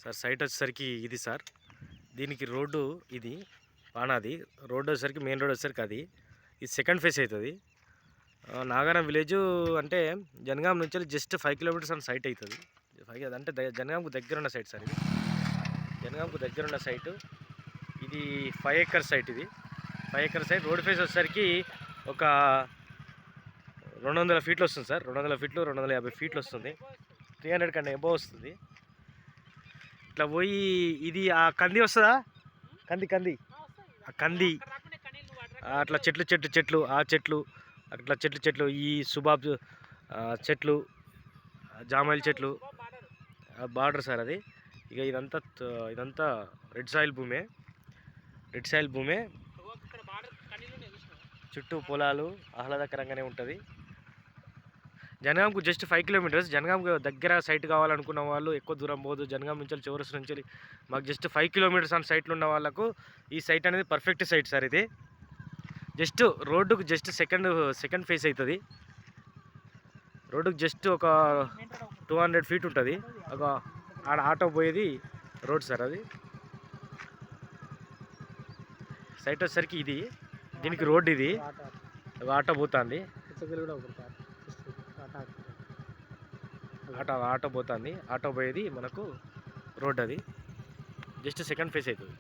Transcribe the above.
Sir site వచ్చేసరికి ఇది sir. దీనికి రోడ్డు ఇది వానాది. రోడ్డు వచ్చేసరికి మెయిన్ రోడ్ వచ్చేసరికి అది. ఇది సెకండ్ ఫేస్ అవుతుంది. నాగారం విలేజ్ అంటే జనగాం నుంచి జస్ట్ 5 కిలోమీటర్స్ అని సైట్ అవుతుంది. అంటే జనగాంకు దగ్గర ఉన్న సైట్ సార్ ఇది. జనగాంకు దగ్గర ఉన్న సైటు ఇది 5 ఎకర్ సైట్. ఇది 5 ఎకర్ సైట్. రోడ్ ఫేస్ వచ్చేసరికి ఒక 200 ఫీట్లు వస్తుంది సార్. 200 ఫీట్లు 250 ఫీట్లు వస్తుంది. 300 కన్నా ఎబో వస్తుంది. ఇట్లా పోయి ఇది ఆ కంది వస్తుందా, కంది ఆ కంది అట్లా చెట్లు ఆ చెట్లు అట్లా చెట్లు ఈ సుబాబ్ చెట్లు, జామాయిల్ చెట్లు బార్డర్ సార్ అది. ఇక ఇదంతా రెడ్ సాయిల్ భూమే. చుట్టూ పొలాలు ఆహ్లాదకరంగానే ఉంటుంది. జనగాంకు జస్ట్ 5 కిలోమీటర్స్. జనగాంకు దగ్గర సైట్ కావాలనుకున్న వాళ్ళు ఎక్కువ దూరం పోదు. జనగాం నుంచి చౌరస్ నుంచి మాకు జస్ట్ 5 కిలోమీటర్స్ ఆన్ సైట్లు ఉన్న వాళ్ళకు ఈ సైట్ అనేది పర్ఫెక్ట్ సైట్ సార్. ఇది జస్ట్ రోడ్డుకు జస్ట్ సెకండ్ ఫేస్ అవుతుంది. రోడ్డుకు జస్ట్ ఒక 200 ఫీట్ ఉంటుంది. ఒక ఆడ ఆటో పోయేది రోడ్ సార్ అది. సైట్ వచ్చేసరికి ఇది. దీనికి రోడ్ ఇది. ఆటో పోతుంది. ఆటో పోతుంది. ఆటో పోయేది మనకు రోడ్ అది. జస్ట్ సెకండ్ ఫేస్ అవుతుంది.